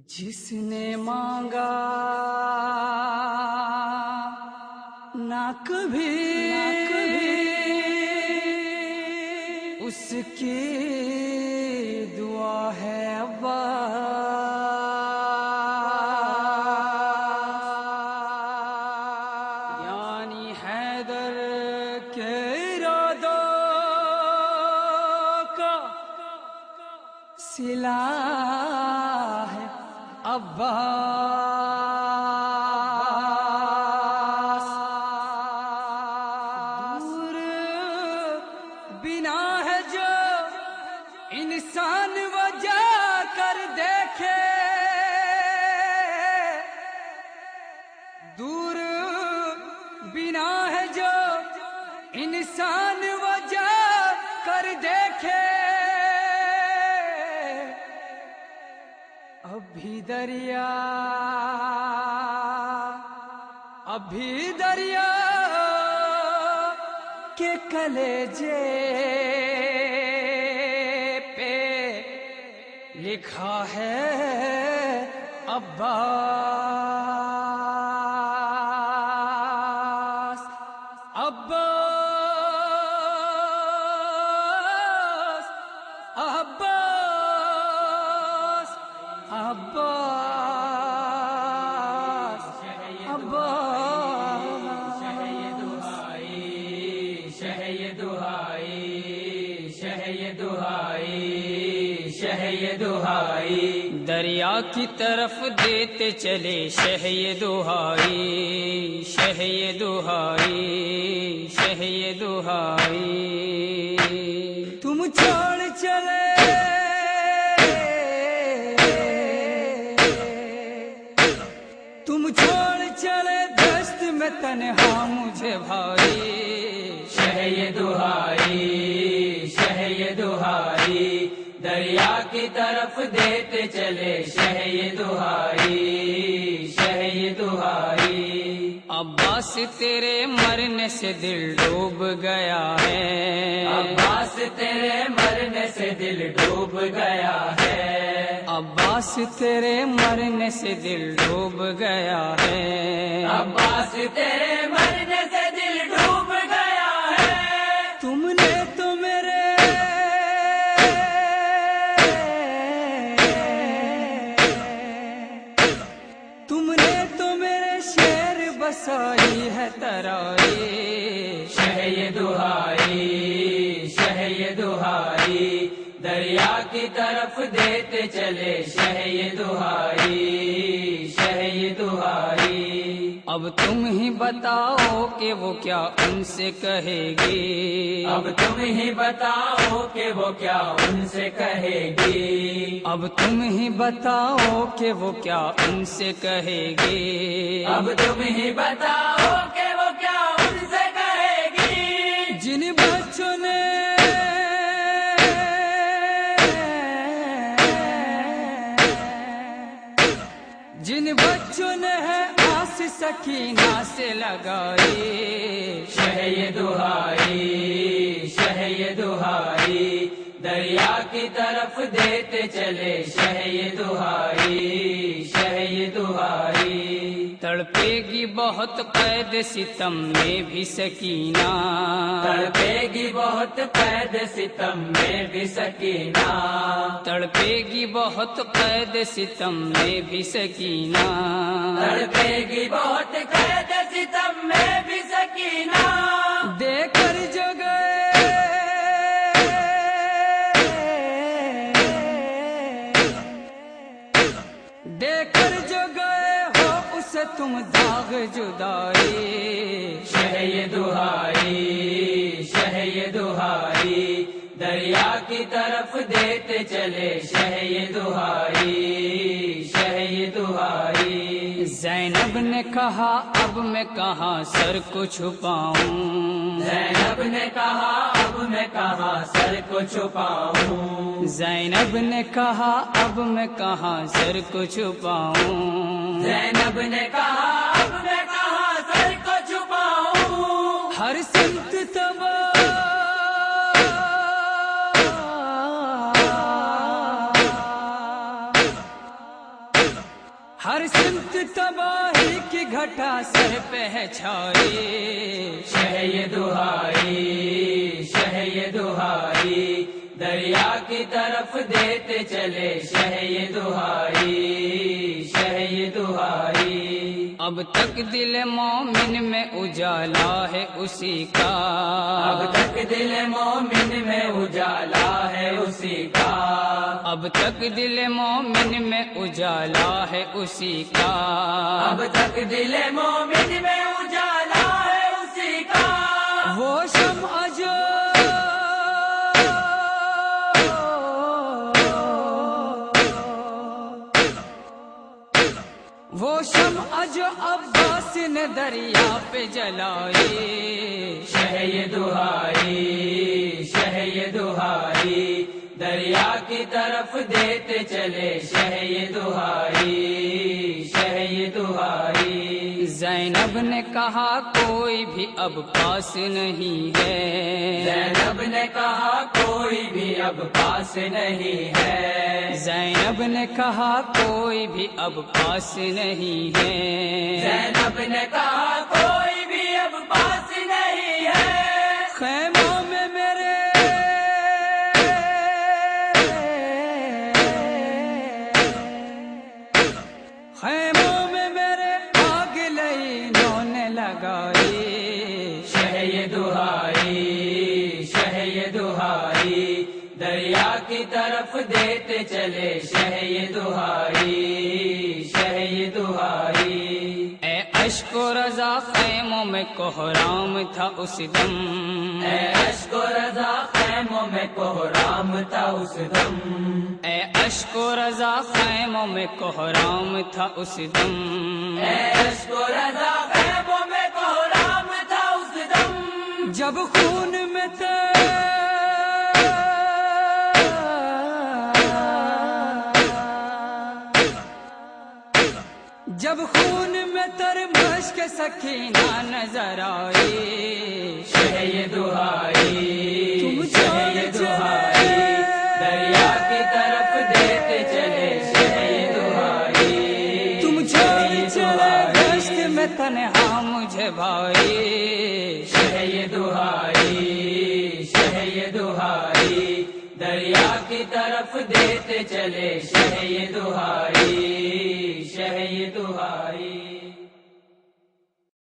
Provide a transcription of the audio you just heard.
جس نے مانگا نہ کبھی اس کی دعا ہے ابا، یعنی حیدر کے ارادوں کا صلہ ہے عباس۔ دور بنا ہے جو انسان وہ جا کر دیکھے، دور بنا ہے جو انسان وہ جا کر دیکھے، ابھی دریا کے کلیجے پہ لکھا ہے عباس، عباس، عباس، عباس، عباس۔ شہ یہ دہائی دریا کی طرف دیتے چلے، شہ یہ دہائی، شہ یہ دہائی، شہ یہ دہائی۔ تم چھوڑ چلے دست میں تنہا مجھے بھائی، شہ یہ دہائی، شہ یہ دہائی دریا کی طرف دیتے چلے، شہ یہ دہائی، شہ یہ دہائی۔ عباس تیرے مرنے سے دل ڈوب گیا ہے، عباس تیرے مرنے سے دل ڈوب گیا ہے، عباس تیرے مرنے سے دل ڈوب گیا ہے، عباس تیرے مرنے سے دل ڈوب گیا ہے۔ تم نے تو میرے شعر بسائی ہے ترائی، شہ یہ دہائی، شہ یہ دہائی دریا کی طرف دیتے چلے، شہ یہ دہائی، شہ یہ دہائی۔ اب تم ہی بتاؤ کہ وہ کیا ان سے کہے گی، اب تم ہی بتاؤ کہ وہ کیا ان سے کہے گی، اب تم ہی بتاؤ کہ وہ کیا ان سے کہے گی، اب تم ہی بتاؤ کہ وہ کیا ان سے کہے گی۔ جن بچوں نے ہے آس سکینہ سے لگائی، شہ یہ دہائی، شہ یہ دہائی دریا کی طرف دیتے چلے، شہ یہ دہائی، شہ یہ دہائی۔ تڑپے گی بہت قید ستم میں بھی سکینہ، تڑپے گی بہت قید ستم میں بھی سکینہ، تڑپے گی بہت قید ستم میں بھی سکینہ، تڑپے گی بہت قید ستم میں بھی سکینہ۔ دے کر جو گئے سے تم داغ جدائی، شہ یہ دہائی، شہ یہ دہائی دریا کی طرف دیتے چلے، شہ یہ دہائی، شہ یہ دہائی۔ زینب نے کہا اب میں کہاں سر کو چھپاؤں، زینب نے کہا اب میں کہاں سر کو چھپاؤں، زینب نے کہا اب میں کہاں سر کو چھپاؤں، زینب نے کہا اب میں کہاں سر کو چھپاؤں۔ ہر سمت تباہ ہر سمت تباہی کی گھٹا سر پہ ہے چھائی، شہ یہ دہائی، شہ یہ دہائی، دریا کی طرف دیتے چلے شہ یہ دہائی، شہ یہ دہائی۔ اب تک دل مومن میں اجالا ہے اسی کا، اب تک دل مومن میں اجالا ہے اسی کا، اب تک دل مومن میں اجالا ہے اسی کا، اب تک دل مومن میں اجالا ہے اسی کا۔ وہ شمع جو وہ شمع جو عباس نے دریا پہ جلائی، شہ یہ دہائی، شہ یہ دہائی، دریا کی طرف دیتے چلے شہ یہ دہائی، شہ یہ دہائی۔ زینب نے کہا کوئی بھی اب پاس نہیں ہے، زینب نے کہا کوئی بھی اب پاس نہیں ہے، زینب نے کہا کوئی بھی اب پاس نہیں ہے، زینب نے کہا کوئی بھی اب پاس نہیں ہے۔ خیموں میں میرے خیموں میں میرے آگ لینوں نے لگائی، شہ یہ دہائی، شہ یہ دہائی، دریا کی طرف دیتے چلے شہ یہ دہائی، شہ یہ دہائی۔ اے اشک و رضا خیموں میں کوہرام تھا اس دم، اے اشک و رضا خیموں میں کوہرام تھا اس دم، اے اشک و رضا خیموں میں کوہرام تھا اس دم، اے اشک و رضا خیموں میں کوہرام تھا اس دم۔ جب خون میں جب خون میں تر مشک سکینہ نظر آئی، شہ یہ دہائی، شہ یہ دہائی، دریا کی طرف دیتے چلے شہ یہ دہائی، تم چھوڑ چلے دشت میں تنہا مجھے بھائی، شہ یہ دہائی، شہ یہ دہائی، دریا کی طرف دیتے چلے شہ یہ دہائی، شہ یہ دہائی۔